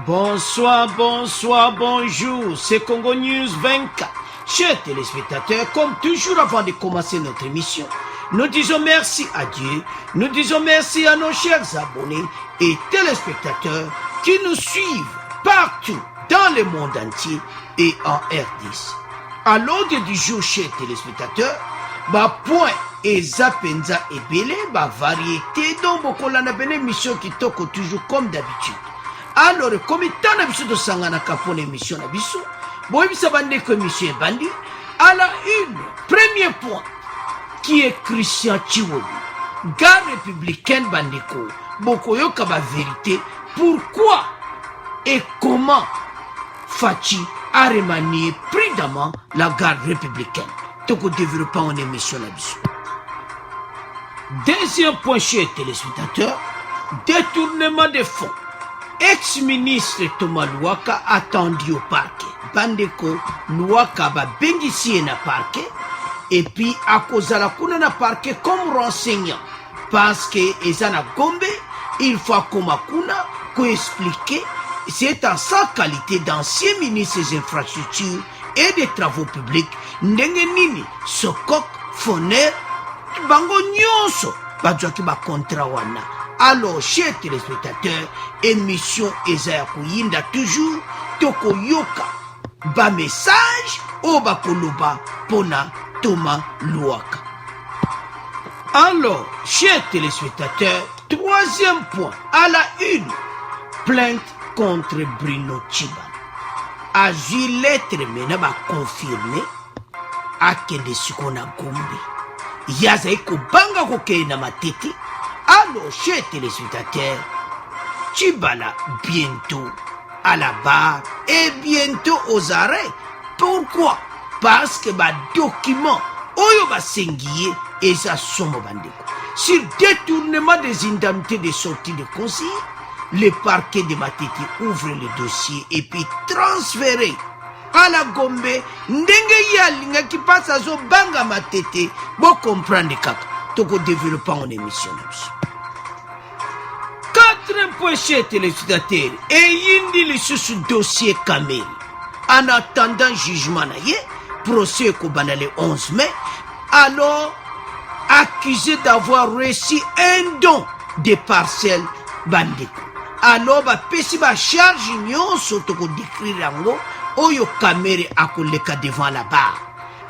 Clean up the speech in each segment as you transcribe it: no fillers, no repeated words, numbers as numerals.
Bonsoir, bonsoir, bonjour, c'est Congo News 24. Chers téléspectateurs, comme toujours avant de commencer notre émission, nous disons merci à Dieu, nous disons merci à nos chers abonnés et téléspectateurs qui nous suivent partout dans le monde entier et en RDC. À l'ordre du jour, chers téléspectateurs, point et zapenza et belé, variété dont beaucoup l'on a une émission qui toque toujours comme d'habitude. Alors, comme étant d'habitude de sangana pour l'émission d'habitude, bon, il s'est bandé comme émission bandi, à la une, premier point, qui est Christian Chiwoli, garde républicaine bandeko, beaucoup yoka ba vérité, pourquoi et comment Fachi a remanié prudemment la garde républicaine. Donc, on développe en émission d'habitude. Deuxième point, chez téléspectateurs, détournement des fonds. Ex-ministre Thomas Louaka attendu au parquet. Bandeko Louaka va bénéficier na parquet et puis à cause de la kuna na parquet comme renseignant parce que ezana gombe il faut comme kuna ko expliquer c'est en sa qualité d'ancien ministre des infrastructures et des travaux publics ndenge nini sokok foner bango nyonso bazwaki ba contrat wana. Alors, chers téléspectateurs, émission Ezaya Kouyinda toujours, Toko Yoka, ba message, Oba Koloba, Pona, Thomas Louaka. Alors, chers téléspectateurs, troisième point, à la une, plainte contre Bruno Chiba. A ju lettre mena ba confirmé, a kende sikona gombe. Yaza iko banga koke na matete. Alors, chers téléspectateurs, Chibala bientôt à la barre et bientôt aux arrêts. Pourquoi? Parce que ma document, oyo ba sengiye et ça somme bandeko. Sur détournement des indemnités de sortie de conseil, le parquet de Matete ouvre le dossier et puis transféré à la Gombe. Ndenge yalinga qui passe à zo banga Matete, bon comprendre kaka. Toko développant en émission. Quatrième point chez téléspectateurs et yindi le sous dossier Kamel. En attendant jugement naye, procès kobana le 11 mai, alors accusé d'avoir reçu un don de parcelles bandeko. Alors ba pesi ba charge nyonso toko décrire yango oyo Kamel akoleka devant la barre.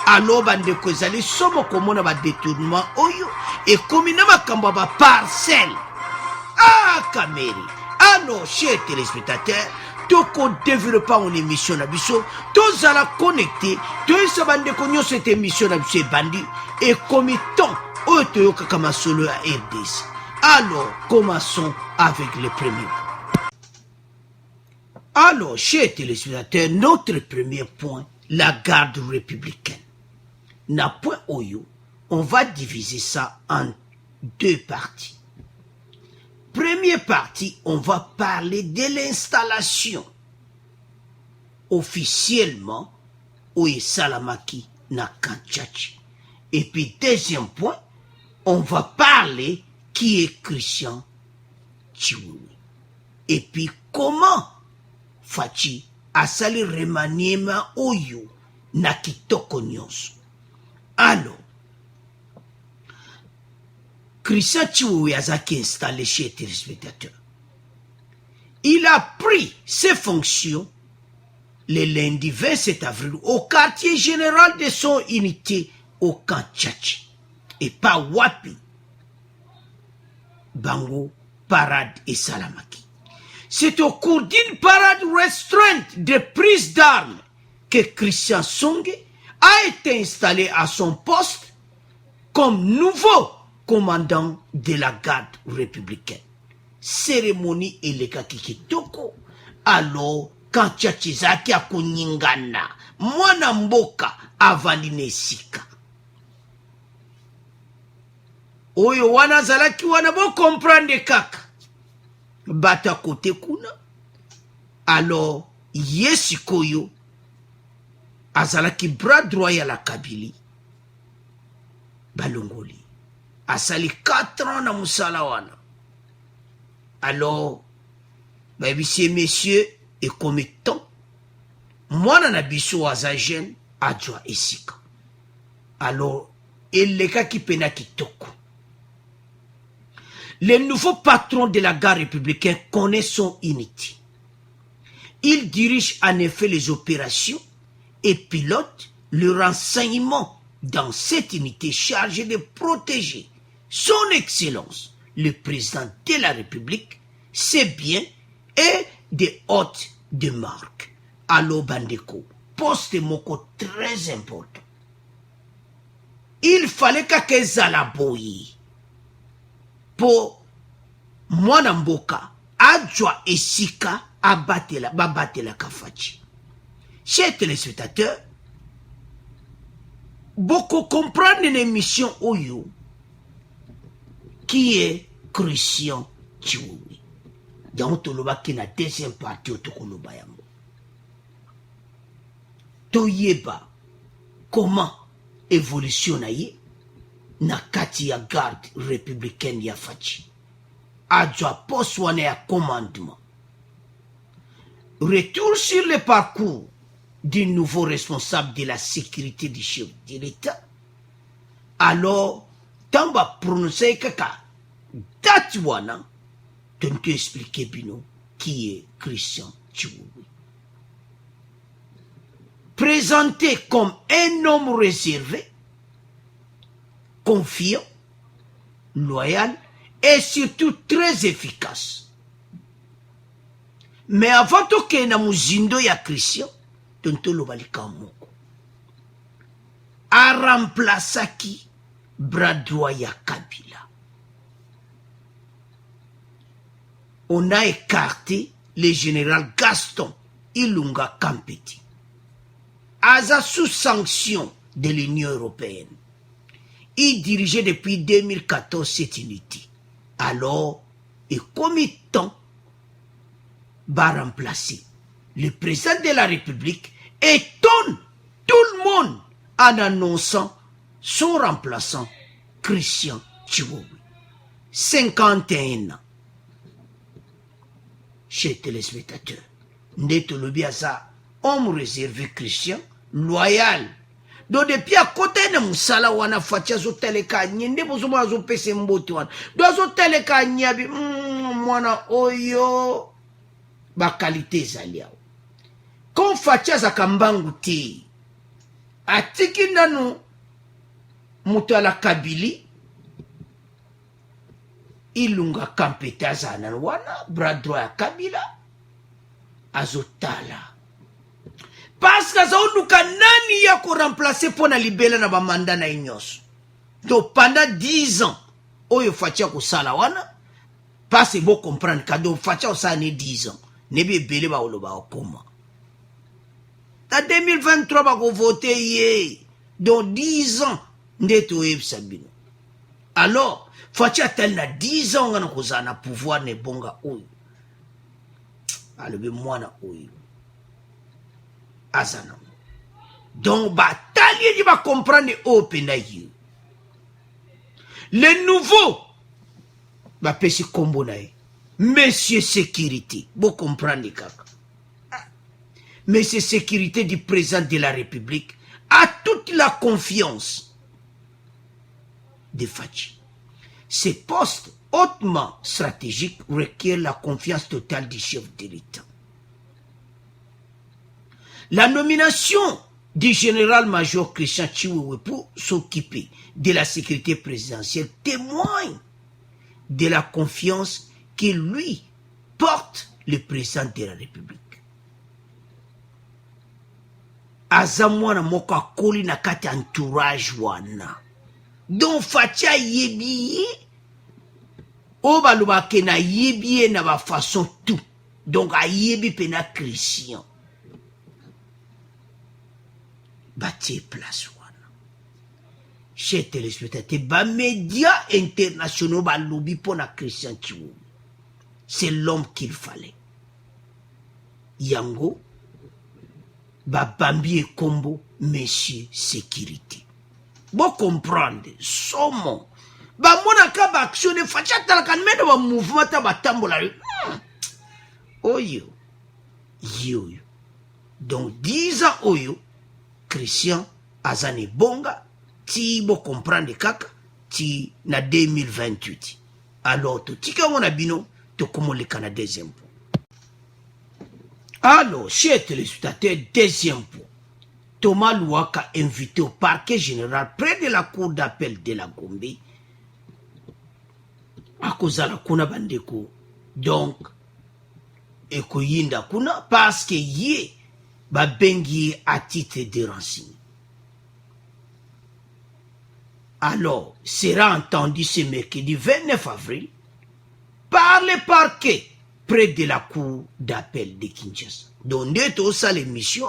Alors bandeko ezali somo komona ba détournement oyo et komina makambo ba parcelle. Ah Kamel. Alors chers téléspectateurs, toko développant une émission na biso, tous à la connecter, tous bandeko nyo cette émission na biso bandi et comiton oyo toyoka kama solo à RDC. Alors commençons avec le premier. Alors chers téléspectateurs, notre premier point, la garde républicaine. Na point oyo, on va diviser ça en deux parties. Première partie, on va parler de l'installation officiellement au Salamaki na Kanchachi. Et puis deuxième point, on va parler qui est Christian Chiwoli. Et puis comment Fachi a sali remaniement oyo na kitoko nyonso. Alors, Christian Chiwoli a installé chez les téléspectateurs. Il a pris ses fonctions le lundi 27 avril au quartier général de son unité au Kanchachi. Et pas Wapi, Bango, Parade et Salamaki. C'est au cours d'une parade restreinte de prise d'armes que Christian Songe a été installé à son poste comme nouveau commandant de la garde républicaine. Cérémonie eleka kitoko. Alors, quand Tchachizaki a kunyingana, mwana mboka avandine sika. Oyo wana zalaki wana bo comprendre kaka. Bata kote kuna. Alors, yesikoyo azalaki bras droit ya la Kabili. Balongoli. Asali 4 ans na musala wana. Alors, messieurs, et comme temps mwana na biso aza jeune adjoa esika alors eleka kipena kitoko. Le nouveau patron de la gare républicaine connaît son unité. Il dirige en effet les opérations et pilote le renseignement dans cette unité chargée de protéger son excellence, le président de la République, ses biens et des hôtes de marque. Allo Bandeko, poste moko très important. Il fallait que Zalaboyi pour mwana mboka adjoa esika babatela kafachi. Chers téléspectateurs, beaucoup comprennent une émission Oyo qui est Christian Chiwoui. Dans toloba qui na deuxième partie otokoloba yango. Toyeba comment évolution na kati ya garde républicaine ya fachi. Adjoa poste wana ya commandement. Retour sur le parcours du nouveau responsable de la sécurité du chef de l'État. Alors, tamba prononcer kaka date wana, tu expliquer bino qui est Christian Chiwoui. Présenté comme un homme réservé, confiant, loyal et surtout très efficace. Mais avant que na muzindo ya Christian, tonto lobalika moko. A remplaçaki bras droit ya Kabila. On a écarté le général Gaston Ilunga Kampeti. Aza sous sanction de l'Union européenne. Il dirigeait depuis 2014 cette unité. Alors, et comme il temps, va remplacer le président de la République étonne tout le monde en annonçant son remplaçant, Christian Chiwoui. 51 ans. Chers téléspectateurs, Neto Lobiaza, homme réservé Christian, loyal. Donc depuis à côté de Moussala wana fatia zo teleka nyende bozo zo pese mboto wana. Do zo teleka nyabi mwana oyo ba qualité zaliao. Kon fatia za kambangu te. Atiki nanu mutala Kabili Ilunga Kampeta zana wana bras droit ya Kabila azotala. Parce que ça a nani ya ko remplacer pour na libela na ba mandat na inyos. Donc pendant 10 ans, oyo fatia ko sala wana, pas c'est beau comprendre que fatia ça ni 10 ans. Nebi belé ba oloba okoma. En 2023 ba ko voter yé. Donc 10 ans ndeto sabino. Alors, fatia tel na 10 ans ngana ko zana pouvoir ne bonga oyo. Alobe mwana oyo. Azana. Donc, bataille, il va comprendre au pénaï. Les nouveaux, bah, pesi combo naï. Monsieur sécurité, vous comprenez, kaka. Monsieur sécurité du président de la République a toute la confiance de Fachi. Ces postes hautement stratégiques requièrent la confiance totale du chef de l'État. La nomination du général-major Christian Chiwoui pour s'occuper de la sécurité présidentielle témoigne de la confiance que lui porte le président de la République. Azamwana moka koli na kati entourage wana. Donc fatia yebi oba lubake na yebi na ba façon tout. Donc a yebi pena Christian. Bâtir place wana. Chers téléspectateurs, ba médias internationaux ba lobby pour na Christian Chiwoui. C'est l'homme qu'il fallait. Yango ba bambi et combo monsieur sécurité. Bon comprendre somo. Ba mona ka ba action de facha talaka meno ba mouvement ta ba tambola. Oyo. yoyo. Donc 10 ans oyo Christian azane bonga ti bo comprendre kaka ti na 2028. Alors to tika mona bino to komo le kana deuxième point. Alors, chers téléspectateurs, deuxième point. Thomas Louaka invité au parquet général près de la cour d'appel de la Gombe. À cause de la kuna bandeko. Donc, eko yinda kuna parce que yé ba bengi à titre de renseignement. Alors, sera entendu ce mercredi 29 avril par le parquet près de la cour d'appel de Kinshasa. Donc, nous ça l'émission,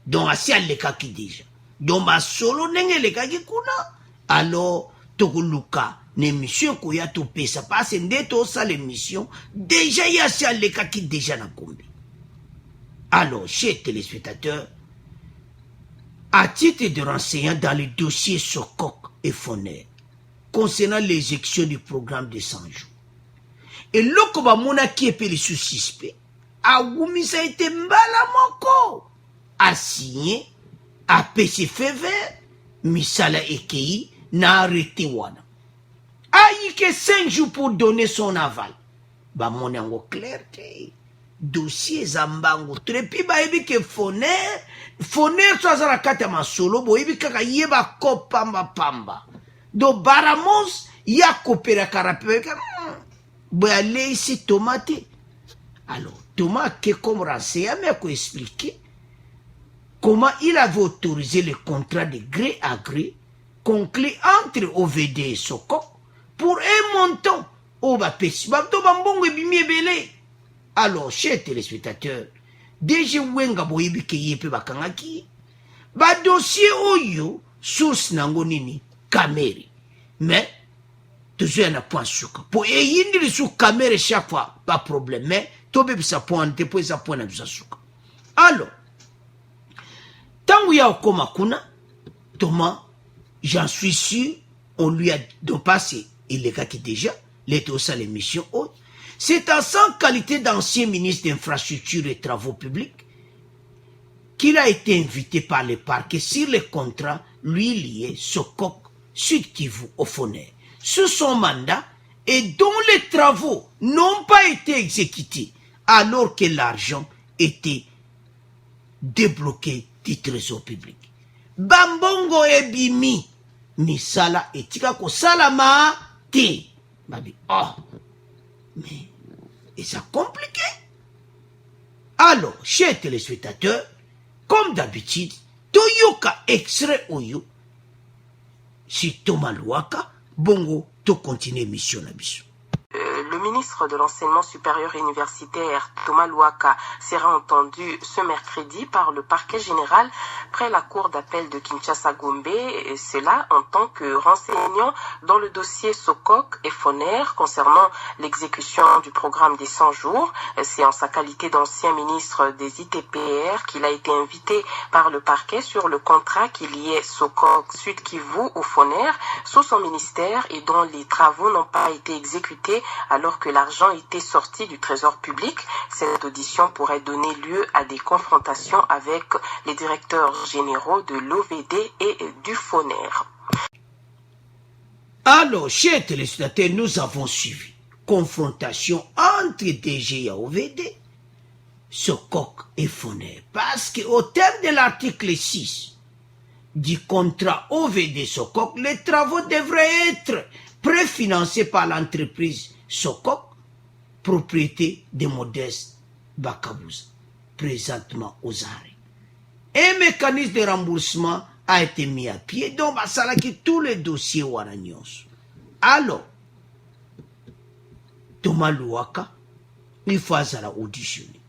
donc assez à l'écaki déjà. Donc, ma solo nenge l'écaki kuna. Alors, tokuluka, l'émission koya to pesa passe ndeto ça l'émission. Déjà, y a assez à l'écaki déjà na Gombe. Alors, chers téléspectateurs, à titre de renseignement dans le dossier Sokok et Foner, concernant l'exécution du programme de 100 jours. Et l'okoba mona qui est le sous-suspect, a wumisa été mbala moko, a signé, a pc vert, misala ekei, na arrêté wana. A y que 5 jours pour donner son aval. Ba mona ngo clair te. Dossier zambango. Trepi ba ebi ke Foner so azara kata masolo, bo ebi kaka yeba ko pamba. Do Baramos, ya kopera karape. Allez ici tomate. Alors, Thomas, qui comme renseignement, m'a expliqué comment il avait autorisé le contrat de gré à gré conclu entre OVD et Sokok pour un montant au Bapesi. Alors, chers téléspectateurs, déjà wenga boyebi ke yepe bakangaki, ba dossier oyo source nango nini Kameri. Mais toujours un point souka. Pour yindi sous caméra chaque fois, pas de problème. Mais, tobe sa point, depuis sa point na souka. Alors, tant où y a Komakuna, Thomas, j'en suis sûr, on lui a donc passé, il est qui déjà, l'été au salle l'émission haute. C'est en sa qualité d'ancien ministre d'infrastructure et travaux publics qu'il a été invité par le parquet sur le contrat lui lié Sokok Sud Kivu au Foner. Sous son mandat et dont les travaux n'ont pas été exécutés alors que l'argent était débloqué du trésor public. Bambongo ebimi misala etika ko salama te. Babi, oh, mais c'est compliqué. Alors, chers téléspectateurs, comme d'habitude, Toyoka extrait Oyo, si Thomas Louaka, Bongo, to continue mission na biso. Le ministre de l'Enseignement supérieur et universitaire, Thomas Louaka, sera entendu ce mercredi par le parquet général près la cour d'appel de Kinshasa-Gombe, et cela en tant que renseignant dans le dossier Sokok et Foner concernant l'exécution du programme des 100 jours. C'est en sa qualité d'ancien ministre des ITPR qu'il a été invité par le parquet sur le contrat qui liait Sokok Sud Kivu au Foner sous son ministère et dont les travaux n'ont pas été exécutés alors que l'argent était sorti du trésor public. Cette audition pourrait donner lieu à des confrontations avec les directeurs généraux de l'OVD et du Foner. Alors, chers téléspectateurs, nous avons suivi confrontation entre DG et OVD, Sokok et Foner. Parce qu'au terme de l'article 6 du contrat OVD-Sokok, les travaux devraient être préfinancés par l'entreprise Sokok, propriété de Modeste Bakabouza, présentement aux arrêts. Un mécanisme de remboursement a été mis à pied, donc ça qui tous les dossiers Waranios. Alors, Thomas Louaka, il faut la auditionner.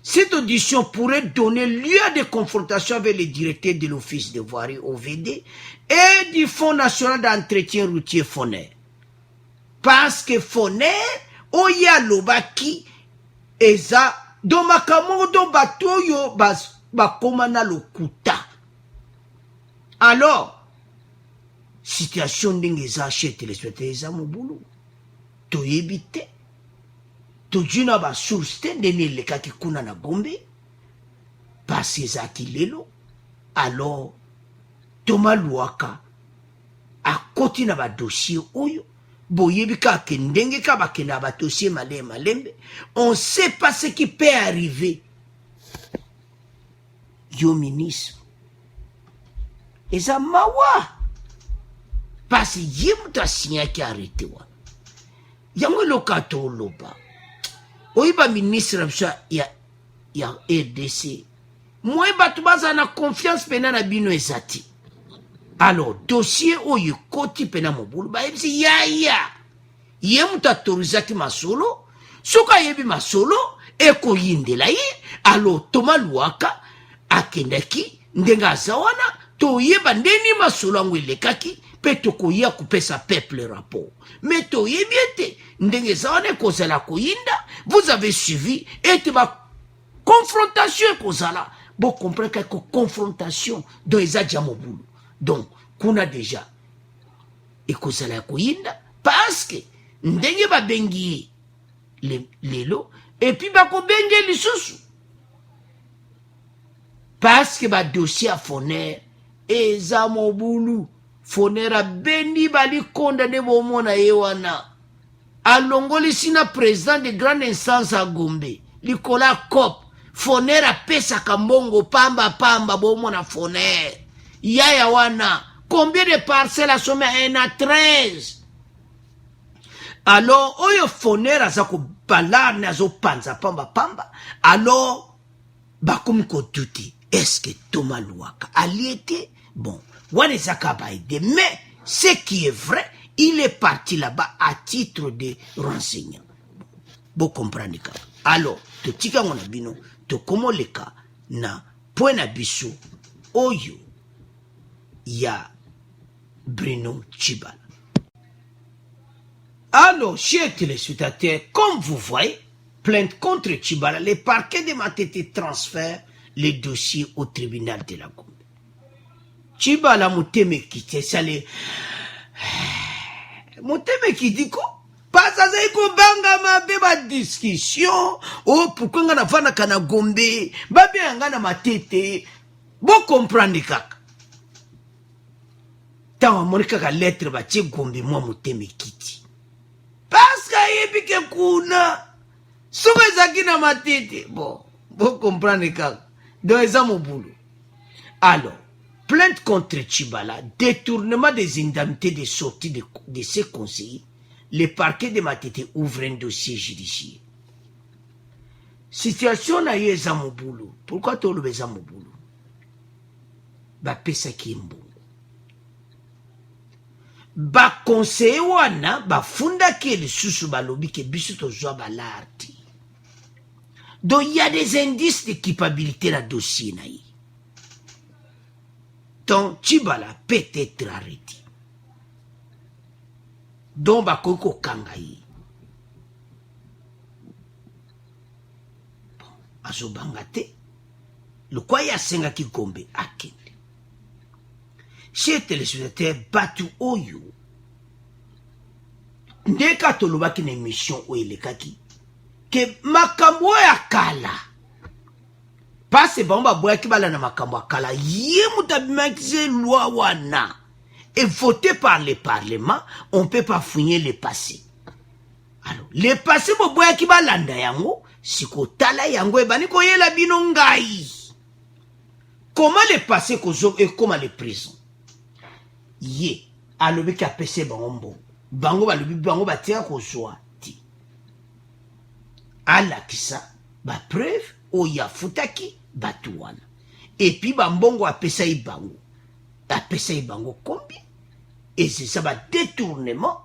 Cette audition pourrait donner lieu à des confrontations avec les directeurs de l'Office de voirie OVD et du Fonds national d'entretien routier Foner. Parce que Foner, oya lobaki, eza, do makamoko do batoyo bakomana lokuta. Alors, situation ndenge eza chez téléspectateurs eza mobulu. Toyebi te. Tojuna ba source te ndenge lekaki kuna na Gombe. pasi ezalaki lelo. Alors Thomas Luaka akoti na badossier oyo boyebi kaka ndenge ka bakenda badossier malembe. On sait pas ce qui peut arriver. Yo ministre eza mawa pasi ye mutu asinyaki arrêté wana yango eloka toloba oyiba ministre na biso ya RDC moi bato bazala na confiance pena na bino eza te. Alors dossier oyo ekoti pena mobulu bayebisi yaya ye mutu atorizaki masolo soki ayebi masolo ekoyindela ye. Alors Thomas Luaka akendaki ndenge aza wana toyeba ndeni masolo yango elekaki mpe tokoya kopesa peuple rapport. Mais toyebi ete ndenge eza wana ekozala koyinda. Vous avez suivi ete baconfrontation ekozala bocomprendre quelque confrontation donc eza dia mobulu. Donc kuna deja ekozala ya koyinda parce que ndenge babengi ye lelo epuis bakobenge lisusu parce que dossier à Foner eza mobulu. Foner abendi bali condamné bomona ye wana alongoli sina président de grande instance à Gombe likola cop. Foner apesaka mbongo pamba bomona Foner yaya wana. Combien de parcelles a somme 1 à 13? Alors oyo Foner azako balarne azo panza pamba. Alors bakomi koduti est-ce que Thomas Luaka aliété? Bon, Wanezaka ba aidé, mais ce qui est vrai, il est parti là-bas à titre de renseignement. Bon, comprenez ka. Alors, to tika ngona bino, to komo leka na point na biso oyo ya Bruno Tshibala. Alors, chers téléspectateurs, comme vous voyez, plainte contre Tshibala, le parquet de Matete transfère les dossiers au tribunal de la Gombe. Tshibala Muteme Kiti, ça les... Muteme Kiti ko? Pas ça c'est ko banga ma beba discussion. Oh, pourquoi on a fana kana Gombe? Babi ngana Matete. Bon comprendre kaka. Tant mon kaka lettre ba tche Gombe moi Muteme Kiti. Parce que yebi ke kuna. Soube zaki na Matete. Bon comprendre kaka. Donc eza mo boulot. Alors, plainte contre Tshibala, détournement des indemnités de sortie de ses conseillers, le parquet de Matete ouvre un dossier judiciaire. Situation na ye eza mo boulot. Pourquoi tolo eza mo boulot? Ba pesa ki mbongo. Ba conseiller wana ba funda ke lisusu balobi ke biso tozwa balarti. Donc il y a des indices de culpabilité dans le dossier. Donc Tshibala peut être arrêté. Donc bakoko kangayi. Bon, azobangate. Le quoi y a senga ki Gombe akende. Chez téléspectateurs batu oyo. Ndeka tolobaki na émission oyelekaki. Que makambo ya kala passe bamba boya kibala na makambo ya kala ye mutabimakize loi wana et voté par le parlement on peut pas fouiller le passé. Alors le passé bo boya kibala nda yango siko tala yango ebani ko yela bino ngai comment le passé kozo et comment le présent ye alobi ka pese bango balobi bango batia kozwa alakisa ba preuve oya futaki batu wana et puis bambongo apesa ibango combien et c'est ça ba détournement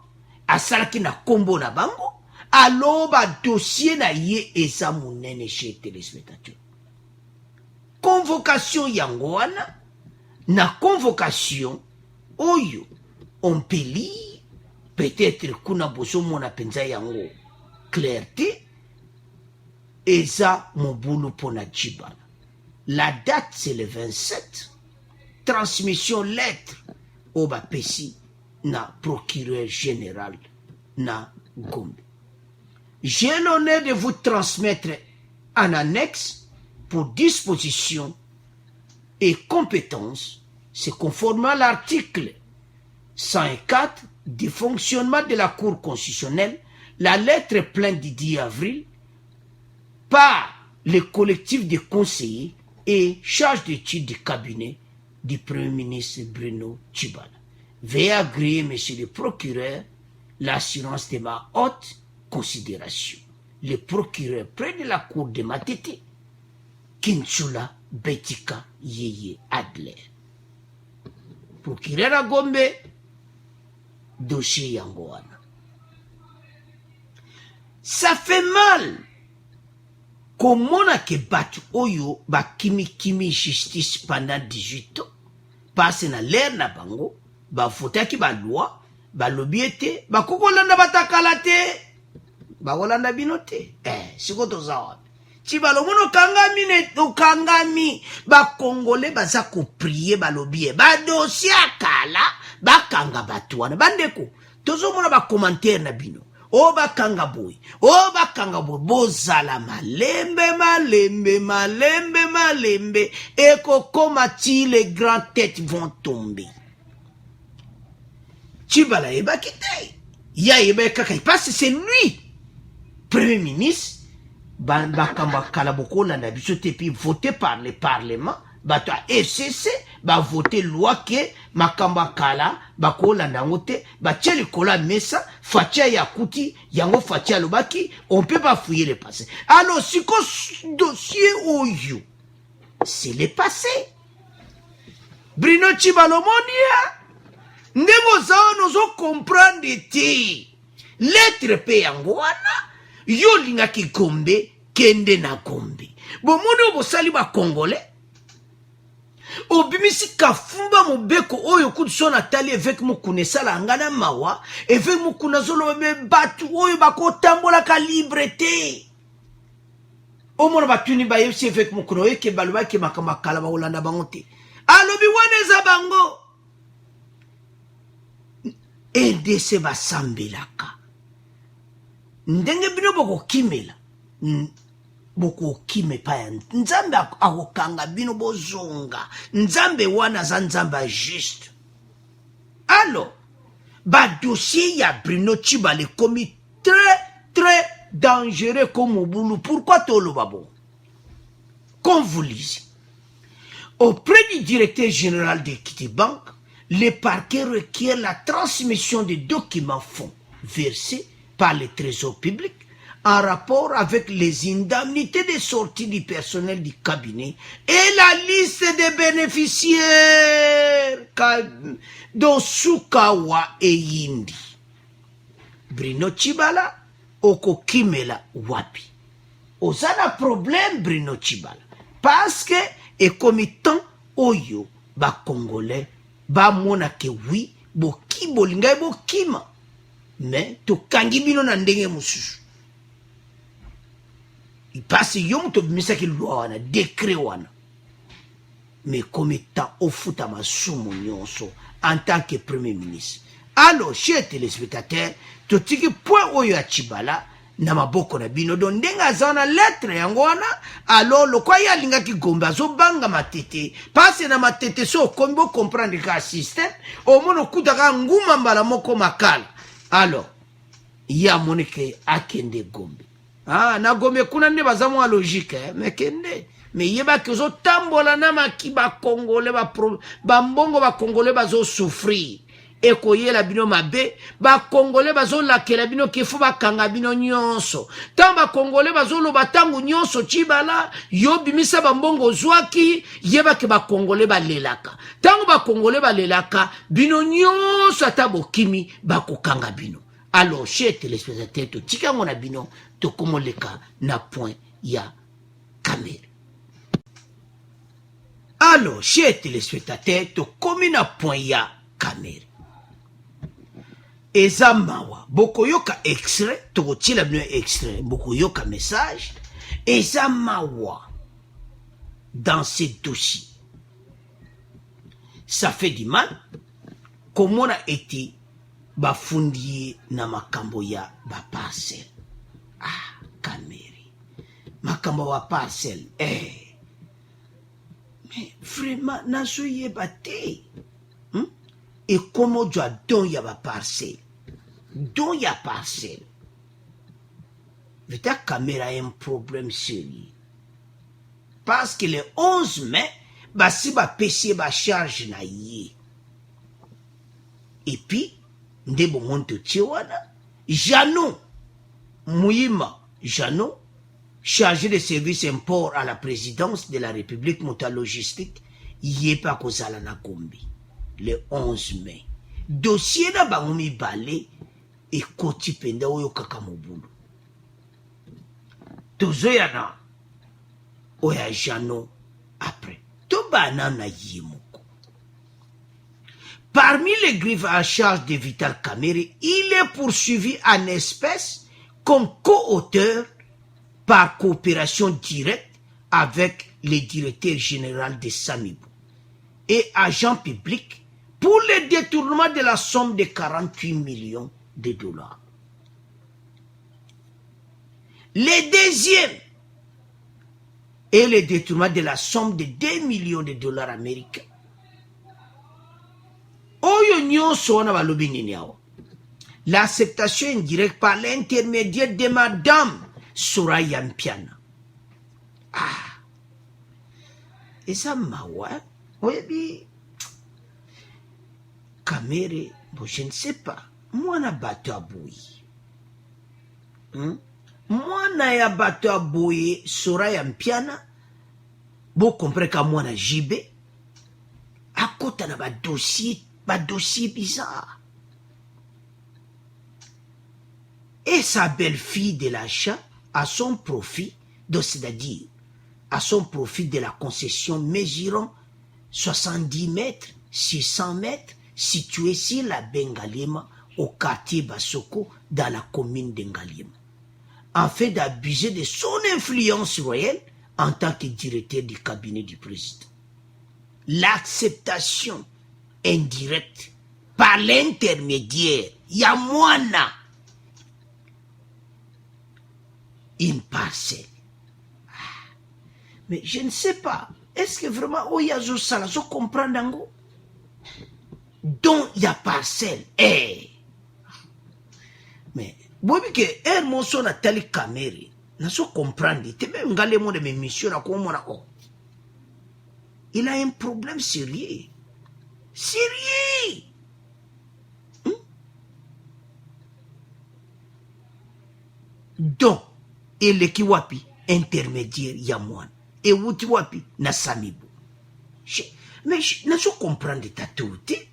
asalaki na kombo na bango alors ba dossier na ye eza munene chez téléspectateurs. Convocation yango wana na convocation oyo on peut lire peut-être kuna boso mona penza yango clarté. Eza Mobulu pona Tshibala. La date c'est le 27. Transmission lettre au Bapesi na procureur général na Gombe. J'ai l'honneur de vous transmettre en annexe pour disposition et compétence, c'est conformément à l'article 104 du fonctionnement de la Cour constitutionnelle, la lettre plainte du 10 avril par le collectif des conseillers et charge d'études du cabinet du Premier ministre Bruno Tshibala. Veuillez agréer, monsieur le procureur, l'assurance de ma haute considération. Le procureur près de la cour de Matete, Kinsula Betika Yeye Adler. Procureur à Gombe, dossier Yangoana. Ça fait mal. Comment on a que battu Oyo, ba kimi justice pendant 18 ans, passe na l'air na bango, ba fotaki ba loi, ba lobiete, ba kokolanda batakalate, ba kolanda binote. Siko tozawa. Chibalo mono kangami ne kangami, ba Congolais baza ko prier ba lobie, ba dossier akala, ba kanga batuana, bandeko. Tozo mona ba commentaire na bino. O bakanga boy, bozala malembe, eko komati les grandes têtes vont tomber. Tshibala eba kite, ya eba kaka, parce que c'est lui, Premier ministre, bakamba kalaboko landa bisote puis voté par le Parlement, bato a FCC, ba voté loi que makamba kala, bako landa ngote, ba tcheli kola mesa, fatia yakuti, yango fatia lobaki, on peut pas fouiller le passé. Alors, si ce dossier oyo, c'est le passé. Bruno Tshibala monia, ndemo zao nozo comprendre te, lettre pe yango wana, yo linga ki Gombe, kende na Gombe. Bon, mono bosali ba Congolais, obimisi kafumba mobeko oyo kudiso natali avec mokuna la ngana mawa avec mokuna zolo me batu oyo bakotambola ka liberté omona batuni ba yebisi avec mokuna oyo ke baluba ke makamba kala ba olanda bango te alobi waneza bango ndese basambelaka ndenge bino boko kimela boko kime paya nzambe akokanga bino bozonga nzambe wana za nzambe juste. Alors ba dossier ya Bruno Tshibala commis très dangereux comme au boulot. Pourquoi tolo babo? Comme vous lisez auprès du directeur général d'Equity Bank, le parquet requiert la transmission des documents fonds versés par le trésor public en rapport avec les indemnités de sortie du personnel du cabinet et la liste des bénéficiaires d'Osukawa et Yindi. Bruno Tshibala oko kimela wapi. Osana problème Bruno Tshibala parce que et comme temps oyo ba Congolais ba mona ke oui boki bolinga bokima mais to kangi bino na ndenge mususu. Il passe yom to misaki loi wana décret wana mais comme étant au foot à ma sumo nyonso en tant que premier ministre. Alors chers téléspectateurs to tiki point oyo ya Tshibala na maboko na bino don ndenga zana lettre yango wana alors lo kwa ya linga ki Gombe zo banga matete passe na matete so kombo comprendre ka système au mono kutaka nguma mbala moko makala alors ya monike akende Gombe. Ah, na Gombe kuna ne bazamu a logique, mais kende. Mais yeba que zo tambola na maki ba Congolais ba mbongo ba Congolais bazo souffrir. Eko yela bino mabe, ba Congolais bazo lakela bino kifu ba kanga bino nyonso. Tamba Congolais bazo lo batangu nyonso Tshibala, yo bimisa ba mbongo zwaki, yeba ke ba Congolais ba lelaka. Tangu ba Congolais ba lelaka, bino nyonso atabo kimi ba kokanga bino. Alors, chers téléspectateurs, to tika ngona bino, to komoleka na point ya kamera. Alors, chers téléspectateurs, to komi na point ya kamera. Eza mawa, boko yoka extrait, to kotila bino extrait, boko yoka message, eza mawa dans ce dossier. Ça fait du mal, comme on a été bafundi na makambo ya ba parcelle. Ah, Kameri. Makambo wa parcelle. Mais vraiment, nazoye bate. Et comment tu as don ya ba parcelle. Don ya parcelle. Ta caméra a un problème sérieux. Parce que le 11 mai, si ba PC ba charge na yé. Et puis, ndebo monte tchewana, Jano Mouima Jano, chargé de services import à la présidence de la République Mota Logistique, yé pas kozala na Gombe, le 11 mai. Dossier na bangomi balé, et koti penda oyo kaka mobulu. Tozoyana, oya Jano après. Tobana na yemoko. Parmi les griffes à charge de Vital Kamerhe, il est poursuivi en espèces comme co-auteur par coopération directe avec le directeur général de Samibou et agent public pour le détournement de la somme de 48 millions de dollars. Le deuxième est le détournement de la somme de 2 millions de dollars américains. L'acceptation indirecte par l'intermédiaire de Madame Soraya Mpiana. Ah. Et ça m'a oui, Kamerhe, bon, je ne sais pas. Moi, na bateau à bouillir. Moi, na bateau à bouillir Soraya Mpiana. Bon, comprenez qu'à moi, na JB. À côté, na dossier bizarre. Et sa belle-fille de l'achat à son profit, c'est-à-dire à son profit de la concession mesurant 70 mètres, 600 mètres, située sur la Bengalema, au quartier Basoko, dans la commune d'Engalema, en fait d'abuser de son influence royale en tant que directeur du cabinet du président. L'acceptation indirecte par l'intermédiaire Yamwana, une parcelle. Mais je ne sais pas, est-ce que vraiment Oyazo Salazo comprend d'ango? Donc il y a parcelle. Mais bon que Hermoso Nathalie Kamerhe n'a pas comprendre. Tu même galé mon de mes missions à comment on il a un problème sérieux. Sérieux. Donc et le kiwapi intermédiaire Yamouane et wuti wapi na Samibou. Mais je ne sais pas comprendre ta théorie.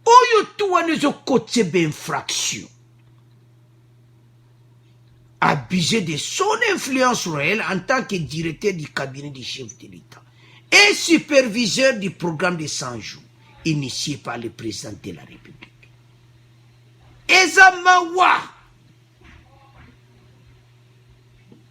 Oyo tuwa nezo kote infraction. Abuser de son influence réelle en tant que directeur du cabinet du chef de l'État et superviseur du programme de 100 jours initié par le président de la République. Ezamawa.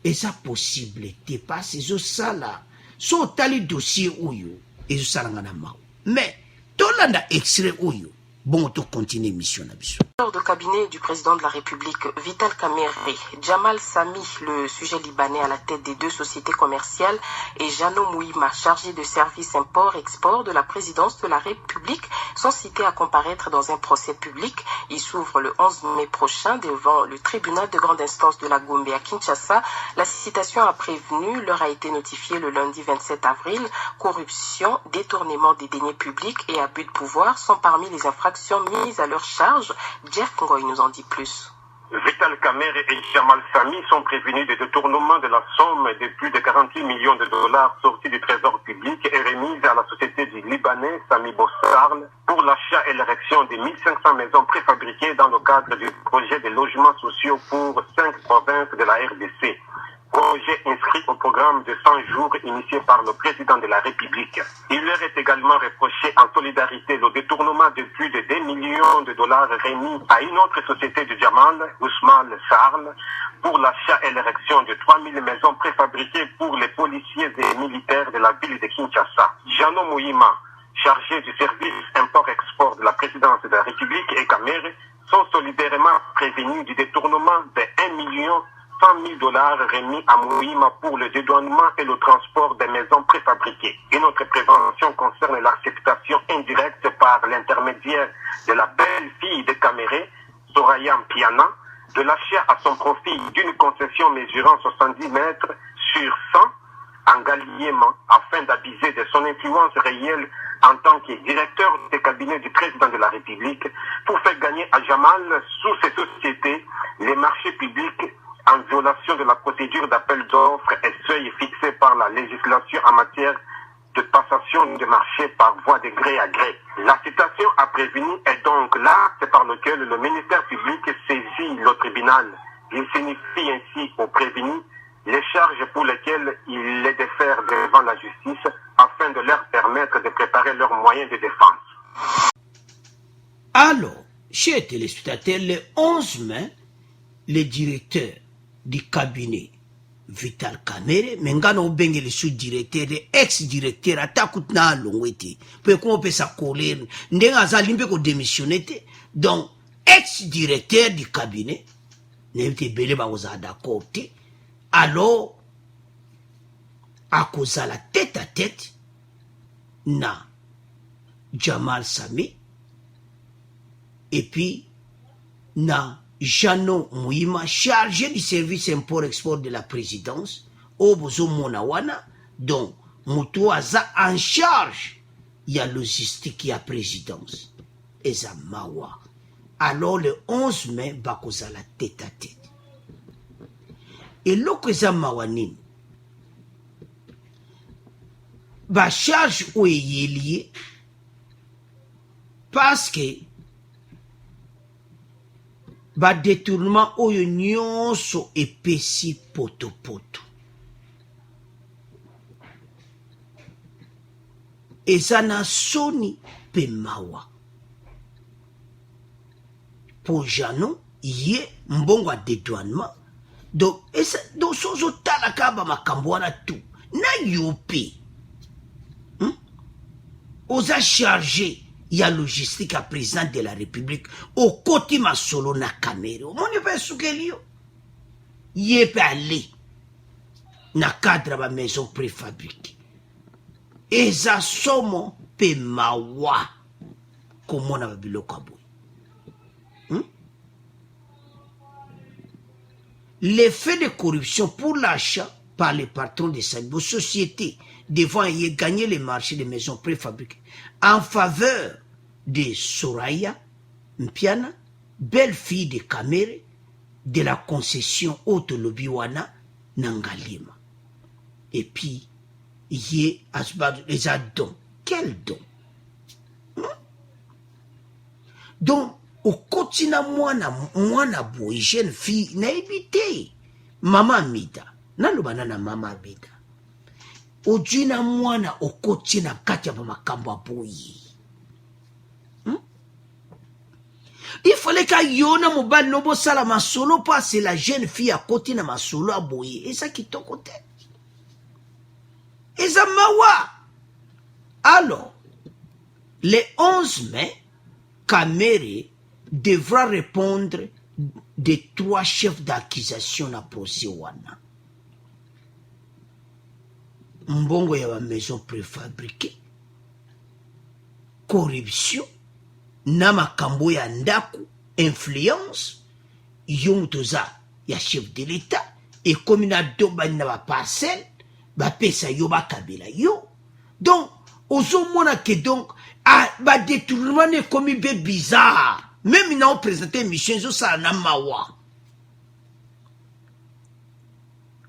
Et ça possibilité pas ces ça là sont tali dossier oyo et ça ngana ma. Mais tolanda extrait oyo. Bon, on continue mission d'absolu. De cabinet du président de la République, Vital Kamerhe, Jamal Sami, le sujet libanais à la tête des deux sociétés commerciales, et Jano Mouima, chargé de services import-export de la présidence de la République, sont cités à comparaître dans un procès public. Il s'ouvre le 11 mai prochain devant le tribunal de grande instance de la Gombe à Kinshasa. La citation a prévenu, leur a été notifiée le lundi 27 avril. Corruption, détournement des deniers publics et abus de pouvoir sont parmi les infractions mises à leur charge. Jeff Ngoy nous en dit plus. Vital Kamerhe et Jamal Sami sont prévenus de détournement de la somme de plus de 48 millions de dollars sortis du trésor public et remise à la société du Libanais Sami Bossarl pour l'achat et l'érection de 1500 maisons préfabriquées dans le cadre du projet de logements sociaux pour 5 provinces de la RDC. Projet inscrit au programme de 100 jours initié par le président de la République. Il leur est également reproché en solidarité le détournement de plus de 2 millions de dollars remis à une autre société de Jamal, Ousmane Sarl, pour l'achat et l'érection de 3000 maisons préfabriquées pour les policiers et militaires de la ville de Kinshasa. Jano Mouima, chargé du service import-export de la présidence de la République, et Kamerhe sont solidairement prévenus du détournement de 1 100 000 dollars remis à Mouima pour le dédouanement et le transport des maisons préfabriquées. Une autre prévention concerne l'acceptation indirecte par l'intermédiaire de la belle-fille de Caméré, Soraya Mpiana, de l'achat à son profit d'une concession mesurant 70 mètres sur 100 en Galiema afin d'abuser de son influence réelle en tant que directeur des cabinets du président de la République pour faire gagner à Jamal sous ces sociétés les marchés publics en violation de la procédure d'appel d'offres et seuil fixé par la législation en matière de passation de marché par voie de gré à gré. La citation à prévenir est donc l'acte par lequel le ministère public saisit le tribunal. Il signifie ainsi aux prévenus les charges pour lesquelles il les défère devant la justice afin de leur permettre de préparer leurs moyens de défense. Alors, chers téléspectateurs, le 11 mai, le directeur du cabinet Vital Kamerhe, mengana obenge le sous-directeur, le ex-directeur, atakut na longwete, pour qu'on peut s'accoler, ndenga zalimbe ko démissionner. Donc, ex-directeur du cabinet, n'était belé ba oza d'accord. Alors, à cause de la tête à tête, na Jamal Sami, et puis, na Jano Mouima, chargé du service import-export de la présidence, Obozo Monawana, donc, Moutouaza en charge, il y a logistique, il y a présidence, et ça mawa. Alors, le 11 mai, bakoza la tête à tête. Et l'autre ça mawanim, ba charge où est lié, parce que ba détournement oyo nyonso epesi poto poto. Eza na soni pe mawa. Pour Jano, yé mbongo a dédouanement. Donc sozo talaka ba makambo wana tout. Na yope. Oza chargé. Il y a logistique à président de la République au côté ma solo na caméra. Mon ne peut soukelio. Yé peut aller na cadre ma maison préfabriquée. Et ça somme pe mawa comme on a bilo kabou. L'effet de corruption pour l'achat par les patrons de cette société devant y gagner les marchés des maisons préfabriquées en faveur de Soraya Mpiana, belle-fille de Kamerhe, de la concession Haute-Lobiwana Nangalima. Et puis, y a les dons. Quel don? Donc, au quotidien, moi, boy, jeune fille, n'a évité. Maman Mida. Nalo banana mama Mida. Ojina mwana okoti na kati ya makambo aboyi. Il fallait qu'il y ait un mobile nobo sala masolo parce que la jeune fille à côté na masolo aboyi. Et ça qui ton côté. Et ça mawa. Alors, le 11 mai, Kamerhe devra répondre des 3 chefs d'accusation à procès wana. Mbongo ya ba maison préfabriquée, corruption, na makambo ya ndaku, influence, yomutoza ya chef de l'État, et comme na doba na ba parcelle, ba pesa yo ba kabila yo. Donc, ozo mona que donc, ba détournement ne comme be bizarre. Même ils n'ont présenté mission, zo sa na mawa.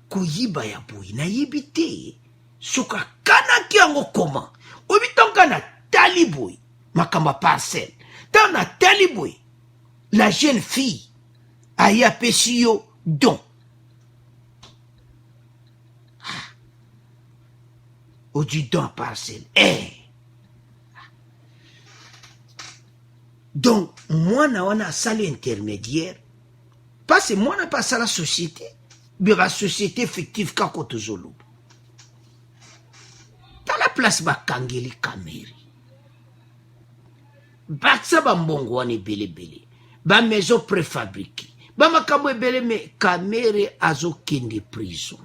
Kuyiba ya boy na yibite. Soka kana kiango koma. Obitonga na taliboy. Makamba parcelle. Dans na taliboy. La jeune fille. Aya pesio don. Odu don parcelle. Donc, moi, on a salle intermédiaire. Parce que moi, on n'a pas ça la société. Mais la société effective, kakotozolo. Dans la place, Bakangeli Kamerhe. Baksa Bambongo, on est belé belé. Ba maison préfabriquée. bamakambo ebele me Kamere azokende prison.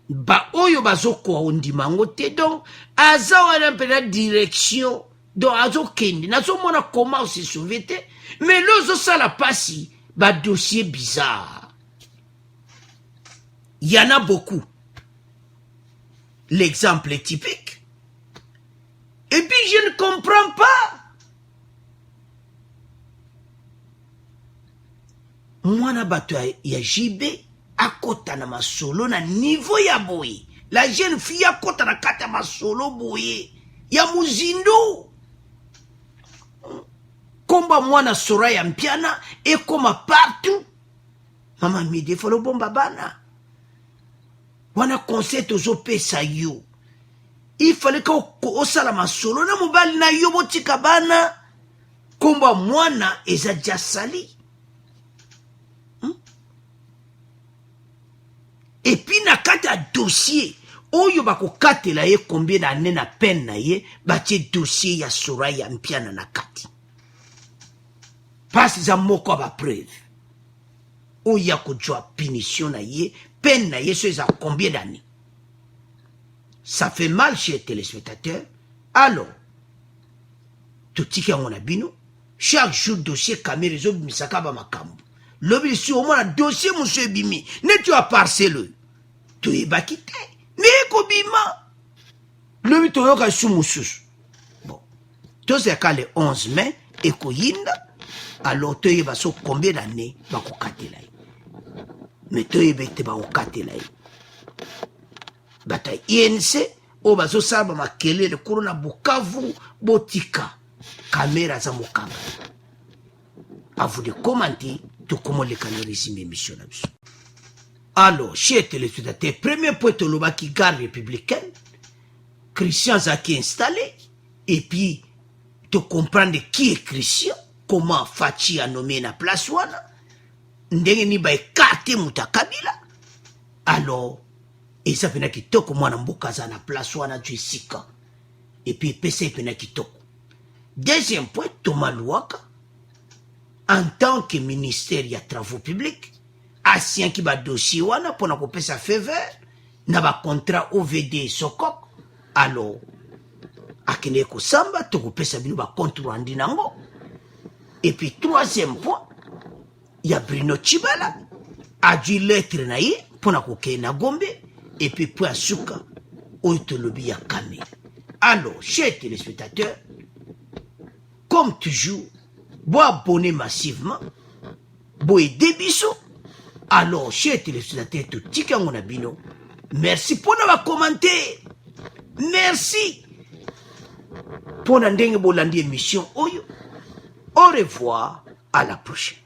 Ba oyo bazoko ondima ngo te donc aza wana mpena direction donc azokende nazomona comment se sauver te mais lozosala pasi ba dossier bizarre. Il y en a beaucoup. L'exemple est typique. Et puis je ne comprends pas. Mwana bato ya JB akota na masolo na niveau ya boye. La jeune fille akota na kata masolo boye. Ya muzindo. Komba mwana Soraya Mpiana ekoma partout. Mama mide folo bomba bana. Wana conseil tozo pesa yo. Il fallait que osala masolo na mobali na yo botika bana. Komba mwana eza jasali. Et puis na kata dossier oyo bakokatela ye combien d'années na peine na ye batie dossier ya Soraya Mpiana na kati. Pas za moko ba preuve. Oya kujua punition na ye, peine na ye ça combien d'années. Ça fait mal chez les téléspectateurs. Alors, tout tika ngona bino, chaque jour dossier Kamere zo misaka ba makambo. Lobi si au moins dossier monsieur bimi, ne tu as parcelle. Tu es bakite, ne ko bima. Lobi to yoka su mususu. Bon. To c'est quand le 11 mai et ko yinda. Alors tu va so combien d'années ba ko katela. Mais tu bete ba ko katela. Bata INC o bazo saba makele le corona Bukavu botika caméra za mukanga. À vous de commenter tout comment les canaux résumé émission. Alors, chers téléspectateurs, premier point de l'Oba qui garde républicaine, Christian Zaki installé, et puis de comprendre qui est Christian, comment Fachi a nommé la place wana, ndenge ni ba ekarte muta Kabila. Alors, et ça pena kitoko mwana mboka za na place wana Jessica. Et puis PC pena kitoko. Deuxième point, Thomas Louaka, en tant que ministère ya travaux publics, asien ki ba dossier wana pona ko pesa faveur na ba contrat OVD Sokok. Alors, akene ko samba to ko pesa bino ba compte rendu nango. Et puis troisième point, il y a Bruno Chibala a dû lettre na ye pona ko ke na Gombe et puis pour asuka oito lobi ya Kamere. Alors, chers téléspectateurs, comme toujours, bo abonner massivement, bo aider biso. Alors, chers téléspectateurs, tout tika ngona bino, merci pour nos commentaires. Merci pour ndenge bolandi émission oyo. Au revoir, à la prochaine.